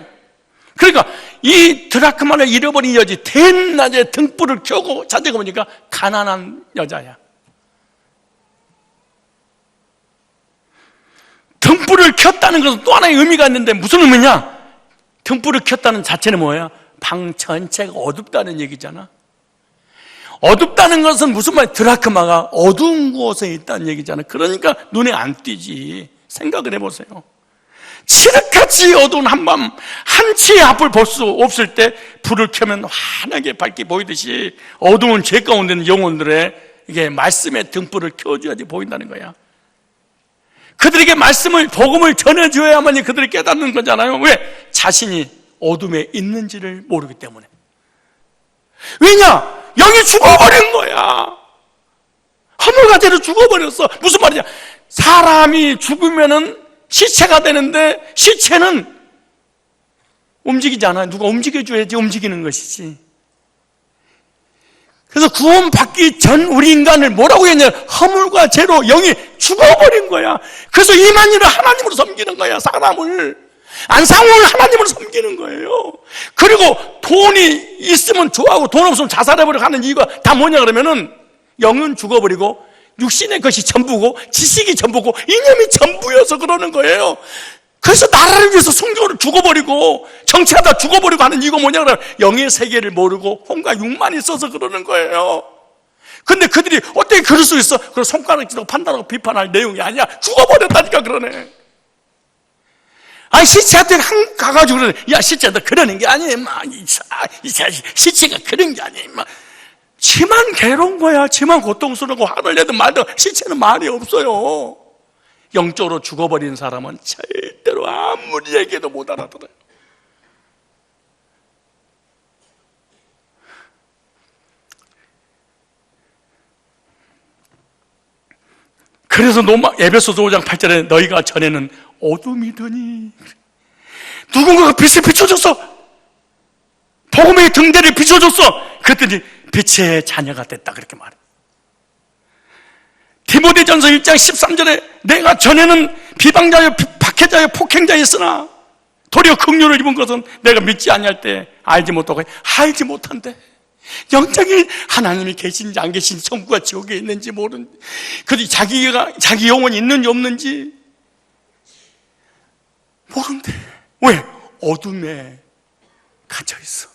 그러니까 이 드라크마를 잃어버린 여지 대낮에 등불을 켜고 찾아보니까 가난한 여자야. 등불을 켰다는 것은 또 하나의 의미가 있는데 무슨 의미냐? 등불을 켰다는 자체는 뭐야? 방 전체가 어둡다는 얘기잖아. 어둡다는 것은 무슨 말이야? 드라크마가 어두운 곳에 있다는 얘기잖아. 그러니까 눈에 안 띄지. 생각을 해보세요. 칠흑같이 어두운 한밤, 한치의 앞을 볼 수 없을 때 불을 켜면 환하게 밝게 보이듯이 어두운 죄 가운데 있는 영혼들의 이게 말씀의 등불을 켜줘야지 보인다는 거야. 그들에게 말씀을, 복음을 전해줘야만이 그들이 깨닫는 거잖아요. 왜? 자신이 어둠에 있는지를 모르기 때문에. 왜냐? 영이 죽어버린 거야. 허물과대로 죽어버렸어. 무슨 말이냐? 사람이 죽으면은 시체가 되는데 시체는 움직이지 않아요. 누가 움직여줘야지 움직이는 것이지. 그래서 구원받기 전 우리 인간을 뭐라고 했냐? 허물과 죄로 영이 죽어버린 거야. 그래서 이만희를 하나님으로 섬기는 거야. 사람을 안상홍을 하나님으로 섬기는 거예요. 그리고 돈이 있으면 좋아하고 돈 없으면 자살해버리고 하는 이유가 다 뭐냐 그러면은 영은 죽어버리고 육신의 것이 전부고 지식이 전부고 이념이 전부여서 그러는 거예요. 그래서 나라를 위해서 순교를 죽어버리고 정치하다 죽어버리고 하는 이유가 뭐냐 그러면 영의 세계를 모르고 혼과 육만 있어서 그러는 거예요. 근데 그들이 어떻게 그럴 수 있어? 그걸 손가락질하고 판단하고 비판할 내용이 아니야. 죽어버렸다니까 그러네. 아니 시체한테 가가지고 그러네. 야 시체 너 그러는 게 아니야 임마. 이 자식 시체가 그런 게 아니야 임마. 지만 괴로운 거야. 지만 고통스럽고 화를 내든 말든 시체는 말이 없어요. 영적으로 죽어버린 사람은 절대로 아무리 얘기해도 못 알아들어요. 그래서 에베소서 5장 8절에 너희가 전에는 어둠이더니 누군가가 빛을 비춰줬어. 복음의 등대를 비춰줬어. 그랬더니 빛의 자녀가 됐다 그렇게 말해. 디모데전서 1장 13절에 내가 전에는 비방자여 박해자여 폭행자였으나 도리어 긍휼을 입은 것은 내가 믿지 아니할 때 알지 못하고 알지 못한데 영적인 하나님이 계신지 안 계신지 천국과 지옥에 있는지 모르는지 그들이 자기 영혼이 있는지 없는지 모른대. 왜? 어둠에 갇혀 있어.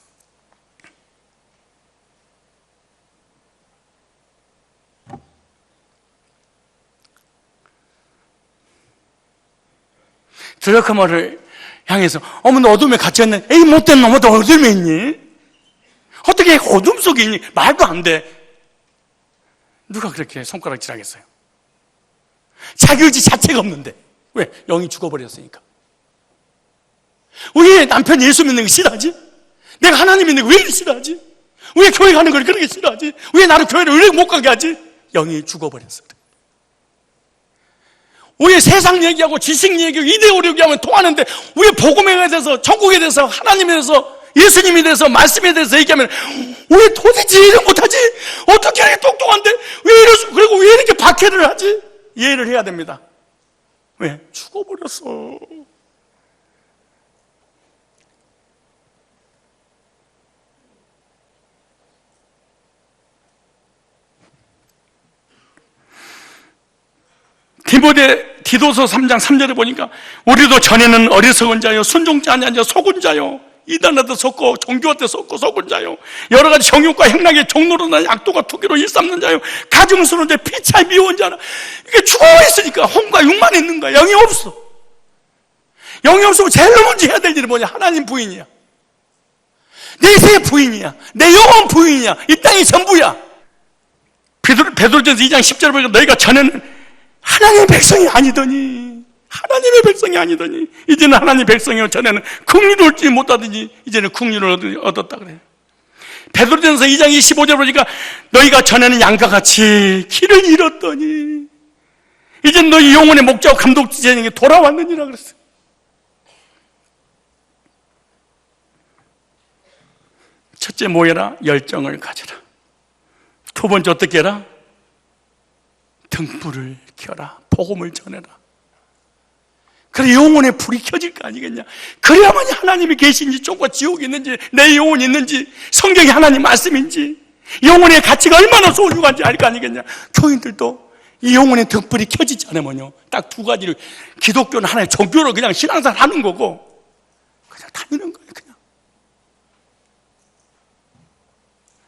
드라크마를 향해서 어머 너 어둠에 갇혔네. 에이 못된 놈아 너 어둠에 있니? 어떻게 어둠 속에 있니? 말도 안 돼. 누가 그렇게 손가락질 하겠어요? 자기 의지 자체가 없는데. 왜? 영이 죽어버렸으니까. 왜 남편 예수 믿는 거 싫어하지? 내가 하나님 믿는 거 왜 싫어하지? 왜 교회 가는 걸 그렇게 싫어하지? 왜 나를 교회를 왜 못 가게 하지? 영이 죽어버렸어. 왜 세상 얘기하고 지식 얘기하고 이데올로기 얘기하면 통하는데 왜 복음에 대해서 천국에 대해서 하나님에 대해서 예수님에 대해서 말씀에 대해서 얘기하면 왜 도대체 이해를 못하지? 어떻게 이렇게 똑똑한데 왜 이러지? 그리고 왜 이렇게 박해를 하지? 이해를 해야 됩니다. 왜? 죽어버렸어. 디도서 3장 3절에 보니까 우리도 전에는 어리석은 자요 순종자 아니한 자 속은 자요 이단한테 속고 종교한테 속고 속은 자요 여러 가지 정욕과 행락의 종로로 나 약도가 투기로 일삼는 자요 가증스러운 자 피차에 미워한 자라. 이게 죽어있으니까 혼과 육만 있는 거야. 영이 없어. 영이 없으면 제일 먼저 해야 될 일이 뭐냐? 하나님 부인이야. 내 세 부인이야. 내 영혼 부인이야. 이 땅이 전부야. 베드로전서 2장 10절에 보니까 너희가 전에는 하나님의 백성이 아니더니 이제는 하나님의 백성이요 전에는 긍휼을 얻지 못하더니 이제는 긍휼을 얻었다 그래요. 베드로전서 2장 25절 보니까 너희가 전에는 양과 같이 길을 잃었더니 이제는 너희 영혼의 목자와 감독자에게 돌아왔느니라 그랬어요. 첫째 뭐해라? 열정을 가져라. 두 번째 어떻게 해라? 등불을 켜라. 복음을 전해라. 그래 영혼의 불이 켜질 거 아니겠냐? 그래야만이 하나님이 계신지 쪽과 지옥이 있는지 내 영혼이 있는지 성경이 하나님 말씀인지 영혼의 가치가 얼마나 소중한지 알 거 아니겠냐? 교인들도 이 영혼의 등불이 켜지지 않으면요 딱 두 가지를 기독교는 하나의 종교로 그냥 신앙생활 하는 거고 그냥 다니는 거예요. 그냥.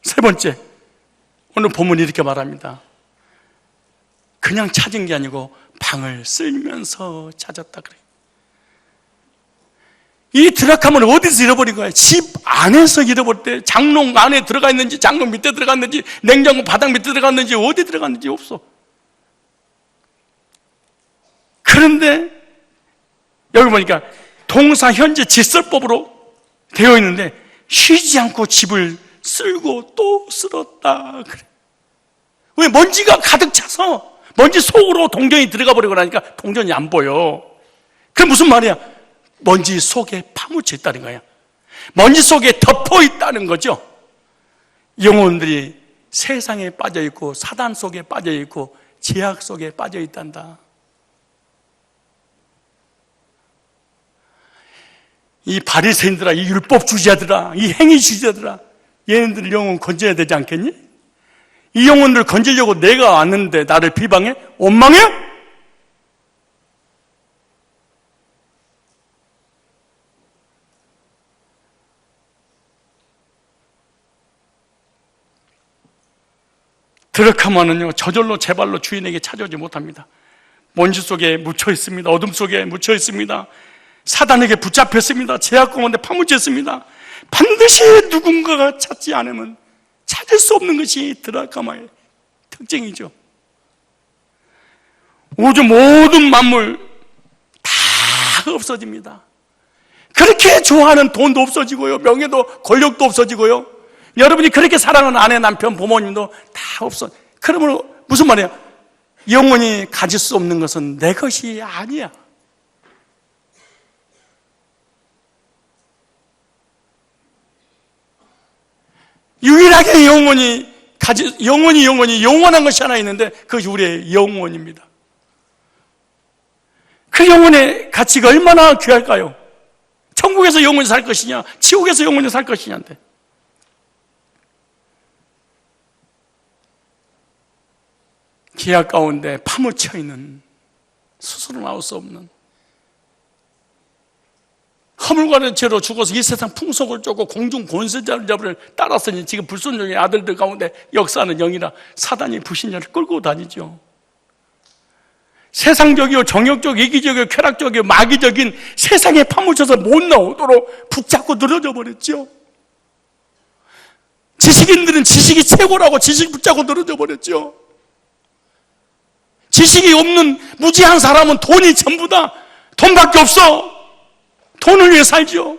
세 번째 오늘 본문이 이렇게 말합니다. 그냥 찾은 게 아니고 방을 쓸면서 찾았다 그래요. 이 드라카몬을 어디서 잃어버린 거야? 집 안에서 잃어버릴 때 장롱 안에 들어가 있는지 장롱 밑에 들어갔는지 냉장고 바닥 밑에 들어갔는지 어디 들어갔는지 없어. 그런데 여기 보니까 동사 현재 직설법으로 되어 있는데 쉬지 않고 집을 쓸고 또 쓸었다 그래. 왜? 먼지가 가득 차서 먼지 속으로 동전이 들어가 버리고 나니까 동전이 안 보여. 그게 무슨 말이야? 먼지 속에 파묻혀 있다는 거야. 먼지 속에 덮어 있다는 거죠. 영혼들이 세상에 빠져 있고 사단 속에 빠져 있고 죄악 속에 빠져 있단다. 이 바리새인들아, 이 율법주의자들아, 이 행위주의자들아, 얘네들 영혼 건져야 되지 않겠니? 이 영혼들 건지려고 내가 왔는데 나를 비방해? 원망해? 드럭하면은요, 저절로 제 발로 주인에게 찾아오지 못합니다. 먼지 속에 묻혀 있습니다. 어둠 속에 묻혀 있습니다. 사단에게 붙잡혔습니다. 죄악 가운데 파묻혀 있습니다. 반드시 누군가가 찾지 않으면 찾을 수 없는 것이 드라카마의 특징이죠. 우주 모든 만물 다 없어집니다. 그렇게 좋아하는 돈도 없어지고요, 명예도 권력도 없어지고요, 여러분이 그렇게 사랑하는 아내, 남편, 부모님도 다 없어. 그러면 무슨 말이야? 영원히 가질 수 없는 것은 내 것이 아니야. 유일하게 영원히 영원한 것이 하나 있는데 그것이 우리의 영혼입니다. 그 영혼의 가치가 얼마나 귀할까요? 천국에서 영원히 살 것이냐, 지옥에서 영원히 살 것이냐인데, 기약 가운데 파묻혀 있는, 스스로 나올 수 없는, 허물과는 죄로 죽어서 이 세상 풍속을 쫓고 공중 권세자를 따랐으니 지금 불순종의 아들들 가운데 역사하는 영이라 사단이 불신자를 끌고 다니죠. 세상적이요, 정욕적, 이기적이요, 쾌락적이요, 마귀적인 세상에 파묻혀서 못 나오도록 붙잡고 늘어져 버렸죠. 지식인들은 지식이 최고라고 지식 붙잡고 늘어져 버렸죠. 지식이 없는 무지한 사람은 돈이 전부다. 돈밖에 없어. 돈을 위해 살죠.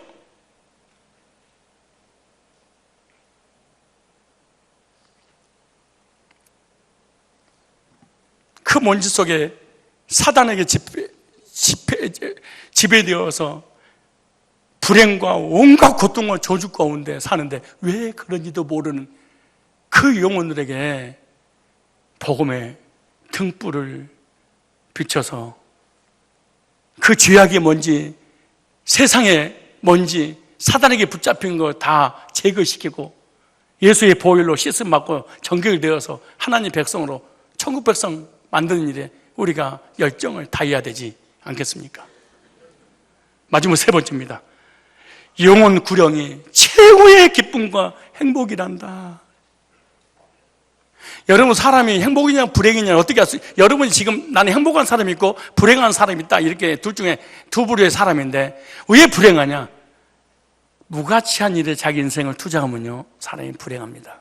그 먼지 속에 사단에게 지배되어서 불행과 온갖 고통과 저주 가운데 사는데 왜 그런지도 모르는 그 영혼들에게 복음의 등불을 비춰서 그 죄악의 먼지, 세상의 먼지, 사단에게 붙잡힌 거 다 제거시키고 예수의 보혈로 씻음 받고 정결이 되어서 하나님 백성으로 천국 백성 만드는 일에 우리가 열정을 다해야 되지 않겠습니까? 마지막 세 번째입니다. 영혼 구령이 최고의 기쁨과 행복이란다. 여러분, 사람이 행복이냐 불행이냐 어떻게 아세요? 여러분이 지금 나는 행복한 사람이 있고 불행한 사람이 있다, 이렇게 둘 중에 두 부류의 사람인데 왜 불행하냐? 무가치한 일에 자기 인생을 투자하면요, 사람이 불행합니다.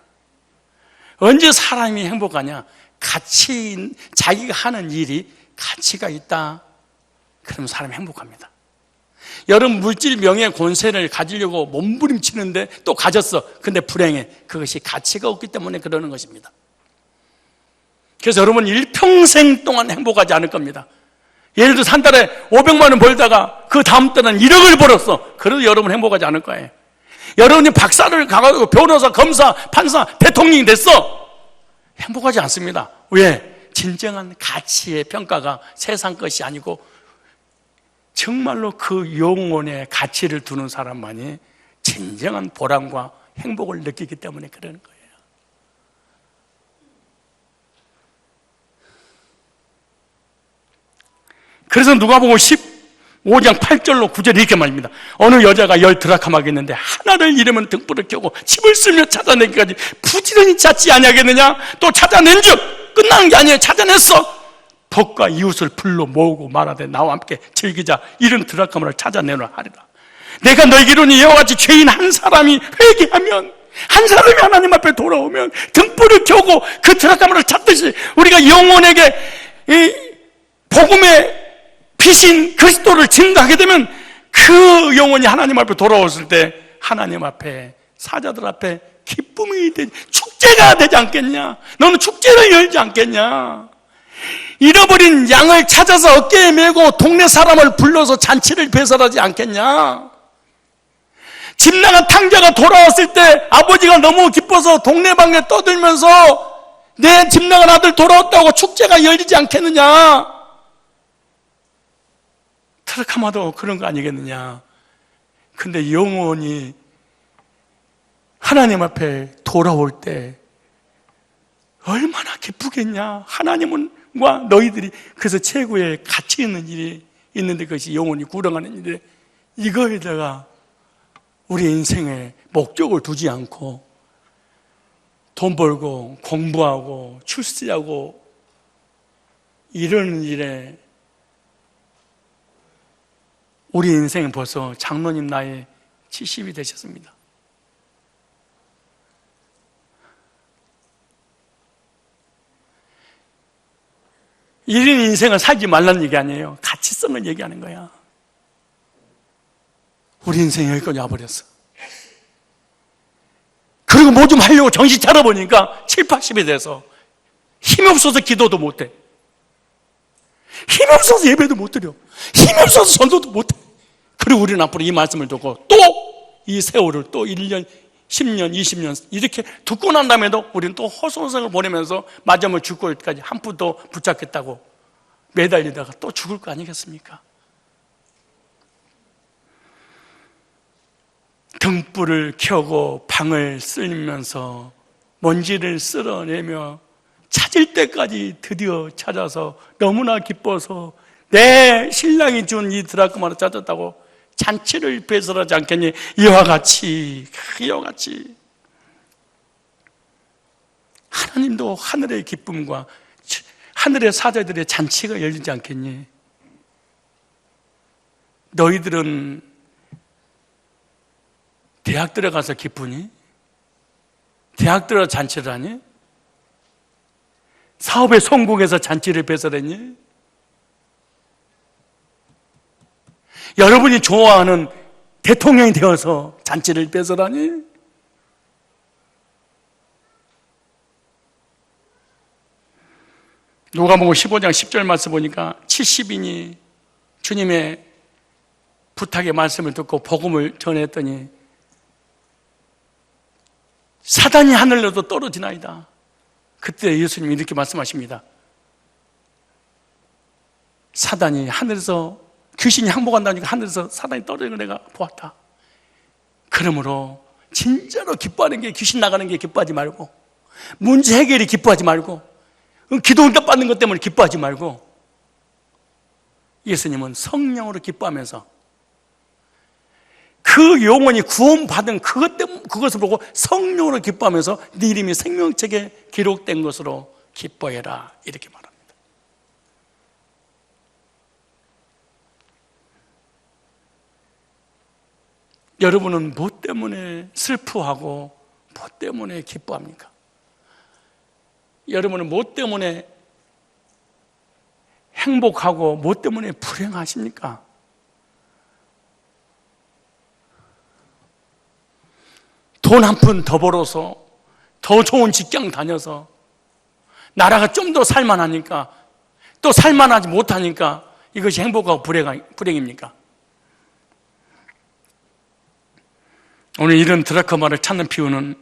언제 사람이 행복하냐? 자기가 하는 일이 가치가 있다, 그러면 사람이 행복합니다. 여러분, 물질, 명예, 권세를 가지려고 몸부림치는데 또 가졌어. 근데 불행해. 그것이 가치가 없기 때문에 그러는 것입니다. 그래서 여러분 일평생 동안 행복하지 않을 겁니다. 예를 들어서 한 달에 500만 원 벌다가 그 다음 달은 1억을 벌었어. 그래도 여러분 행복하지 않을 거예요. 여러분이 박사를 가가지고 변호사, 검사, 판사, 대통령이 됐어. 행복하지 않습니다. 왜? 진정한 가치의 평가가 세상 것이 아니고 정말로 그 영혼의 가치를 두는 사람만이 진정한 보람과 행복을 느끼기 때문에 그러는 거예요. 그래서 누가복음 15장 8절로 9절에 이렇게 말입니다. 어느 여자가 10 드라카마가 있는데 하나를 잃으면 등불을 켜고 집을 쓸며 찾아내기까지 부지런히 찾지 아니하겠느냐? 또 찾아낸 즉 끝나는 게 아니에요. 찾아냈어. 덕과 이웃을 불러 모으고 말하되 나와 함께 즐기자. 이런 드라카마를 찾아내노라 하리라. 내가 너에게 이르노니 이와 같이 죄인 한 사람이 회개하면, 한 사람이 하나님 앞에 돌아오면 등불을 켜고 그 드라카마를 찾듯이 우리가 영혼에게 이 복음의 빛인 그리스도를 증거하게 되면 그 영혼이 하나님 앞에 돌아왔을 때 하나님 앞에, 사자들 앞에 기쁨이 되지, 축제가 되지 않겠냐? 너는 축제를 열지 않겠냐? 잃어버린 양을 찾아서 어깨에 메고 동네 사람을 불러서 잔치를 배설하지 않겠냐? 집 나간 탕자가 돌아왔을 때 아버지가 너무 기뻐서 동네방에 떠들면서 내 집 나간 아들 돌아왔다고 축제가 열리지 않겠느냐? 트라카마도 그런 거 아니겠느냐? 근데 영혼이 하나님 앞에 돌아올 때 얼마나 기쁘겠냐? 하나님과 너희들이 그래서 최고의 가치 있는 일이 있는데 그것이 영혼이 구령하는 일인데 이거에다가 우리 인생에 목적을 두지 않고 돈 벌고 공부하고 출세하고 이러는 일에 우리 인생은 벌써 장로님 나이 70이 되셨습니다. 이런 인생을 살지 말라는 얘기 아니에요. 가치성을 얘기하는 거야. 우리 인생이 여기까지 와버렸어. 그리고 뭐 좀 하려고 정신 차려보니까 7, 80이 돼서 힘이 없어서 기도도 못해. 힘이 없어서 예배도 못 드려. 힘이 없어서 전도도 못해. 그리고 우리는 앞으로 이 말씀을 듣고 또 이 세월을 또 1년, 10년, 20년 이렇게 듣고 난 다음에도 우리는 또 허송성을 보내면서 마지막에 죽을 때까지 한 푼 더 붙잡겠다고 매달리다가 또 죽을 거 아니겠습니까? 등불을 켜고 방을 쓸면서 먼지를 쓸어내며 찾을 때까지 드디어 찾아서 너무나 기뻐서 내 신랑이 준 이 드라크마를 찾았다고 잔치를 배설하지 않겠니? 이와 같이 하나님도 하늘의 기쁨과 하늘의 사자들의 잔치가 열리지 않겠니? 너희들은 대학 들어가서 기쁘니? 대학 들어가서 잔치를 하니? 사업에 성공해서 잔치를 배설했니? 여러분이 좋아하는 대통령이 되어서 잔치를 배설하니? 누가복음 15장 10절 말씀 보니까 70인이 주님의 부탁의 말씀을 듣고 복음을 전했더니 사단이 하늘로도 떨어지나이다. 그때 예수님이 이렇게 말씀하십니다. 사단이 하늘에서 귀신이 항복한다니까 하늘에서 사단이 떨어지는 걸 내가 보았다. 그러므로 진짜로 기뻐하는 게 귀신 나가는 게 기뻐하지 말고 문제 해결이 기뻐하지 말고 기도 응답 받는 것 때문에 기뻐하지 말고 예수님은 성령으로 기뻐하면서 그 영혼이 구원받은 그것을 보고 성령으로 기뻐하면서 네 이름이 생명책에 기록된 것으로 기뻐해라 이렇게 말합니다. 여러분은 뭐 때문에 슬퍼하고 뭐 때문에 기뻐합니까? 여러분은 뭐 때문에 행복하고 뭐 때문에 불행하십니까? 돈 한 푼 더 벌어서 더 좋은 직장 다녀서 나라가 좀 더 살만하니까 또 살만하지 못하니까 이것이 행복하고 불행입니까? 오늘 이런 드라크마를 찾는 비유는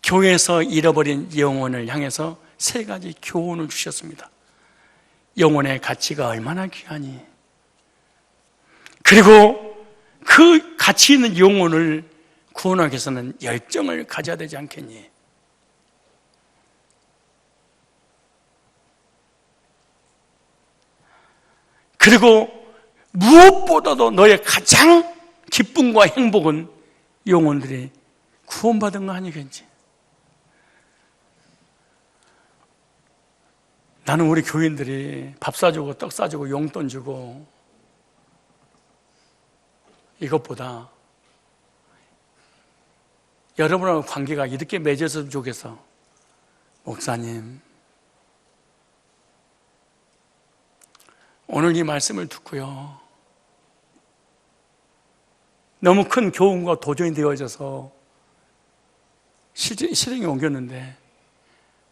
교회에서 잃어버린 영혼을 향해서 세 가지 교훈을 주셨습니다. 영혼의 가치가 얼마나 귀하니? 그리고 그 가치 있는 영혼을 구원하기 위해서는 열정을 가져야 되지 않겠니? 그리고 무엇보다도 너의 가장 기쁨과 행복은 영혼들이 구원받은 거 아니겠지? 나는 우리 교인들이 밥 사주고 떡 사주고 용돈 주고 이것보다 여러분하고 관계가 이렇게 맺어졌으면 좋겠어. 목사님, 오늘 이 말씀을 듣고요, 너무 큰 교훈과 도전이 되어져서 실행에 옮겼는데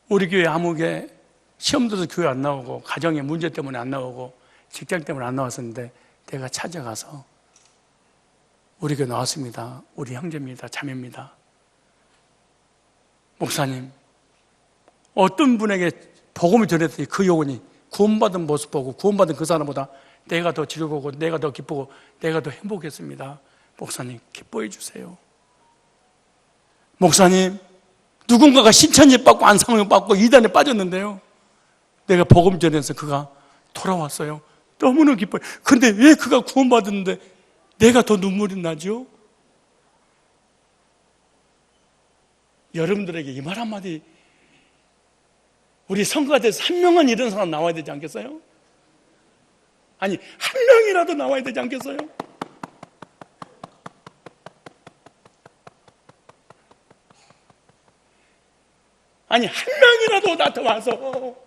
우리 교회 아무개 시험 들어서 교회 안 나오고 가정의 문제 때문에 안 나오고 직장 때문에 안 나왔었는데 내가 찾아가서 우리 교회 나왔습니다. 우리 형제입니다. 자매입니다. 목사님, 어떤 분에게 복음을 전했더니 그 영혼이 구원받은 모습 보고 구원받은 그 사람보다 내가 더 즐거우고 내가 더 기쁘고 내가 더 행복했습니다. 목사님, 기뻐해 주세요. 목사님, 누군가가 신천지 받고 안상을 받고 이단에 빠졌는데요, 내가 복음 전해서 그가 돌아왔어요. 너무나 기뻐요. 근데 왜 그가 구원받았는데 내가 더 눈물이 나죠? 여러분들에게 이 말 한마디, 우리 성가가 돼서 한 명은 이런 사람 나와야 되지 않겠어요? 아니, 한 명이라도 나와야 되지 않겠어요? 아니, 한 명이라도 나타와서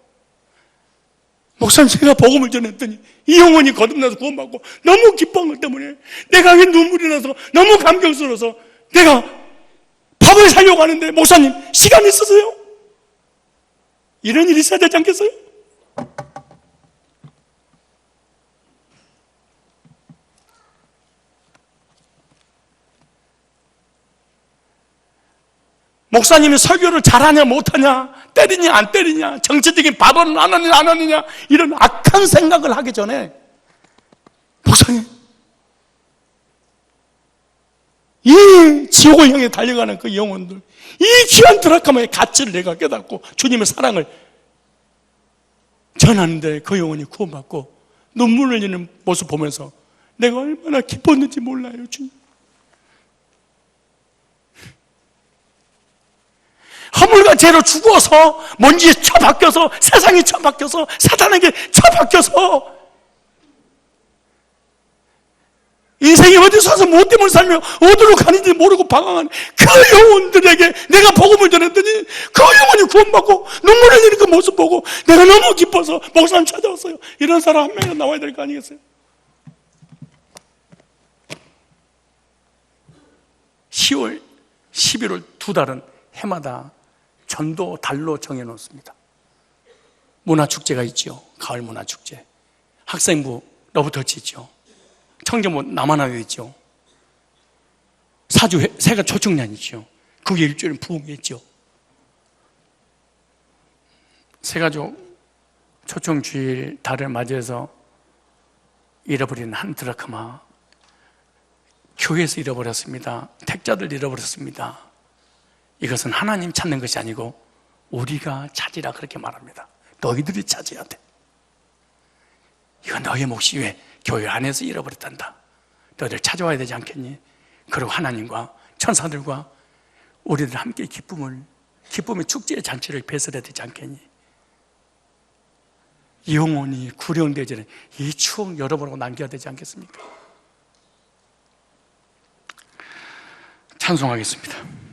목사님, 제가 복음을 전했더니 이 영혼이 거듭나서 구원받고 너무 기뻐한 것 때문에 내가 왜 눈물이 나서 너무 감격스러워서 내가 밥을 사려고 하는데 목사님, 시간 있으세요? 이런 일이 있어야 되지 않겠어요? 목사님이 설교를 잘하냐 못하냐, 때리냐 안 때리냐, 정치적인 발언을 안 하느냐 안 하느냐, 이런 악한 생각을 하기 전에 목사님, 이 지옥을 향해 달려가는 그 영혼들, 이 귀한 드라카마의 가치를 내가 깨닫고 주님의 사랑을 전하는데 그 영혼이 구원받고 눈물 흘리는 모습 보면서 내가 얼마나 기뻤는지 몰라요. 주님, 허물과 죄로 죽어서 먼지에 처박혀서 세상에 처박혀서 사단에게 처박혀서 인생이 어디서 와서 무엇 때문에 살며 어디로 가는지 모르고 방황하는 그 영혼들에게 내가 복음을 전했더니 그 영혼이 구원받고 눈물 흘리는 그 모습 보고 내가 너무 기뻐서 목사님 찾아왔어요. 이런 사람 한 명이라도 나와야 될 거 아니겠어요? 10월, 11월 두 달은 해마다 전도 달로 정해놓습니다. 문화축제가 있죠. 가을 문화축제. 학생부 러브터치 있죠. 청년부 남한하게 있죠. 사주 세가 초청년 있죠. 그게 일주일은 부흥회 있죠. 세가족 초청주일 달을 맞이해서 잃어버린 한 드라크마, 교회에서 잃어버렸습니다. 택자들 잃어버렸습니다. 이것은 하나님 찾는 것이 아니고 우리가 찾으라, 그렇게 말합니다. 너희들이 찾아야 돼. 이건 너의 몫이 왜 교회 안에서 잃어버렸단다. 너희들 찾아와야 되지 않겠니? 그리고 하나님과 천사들과 우리들 함께 기쁨의 축제의 잔치를 배설해야 되지 않겠니? 영원히 구령되지는 이 추억 여러분하고 남겨야 되지 않겠습니까? 찬송하겠습니다.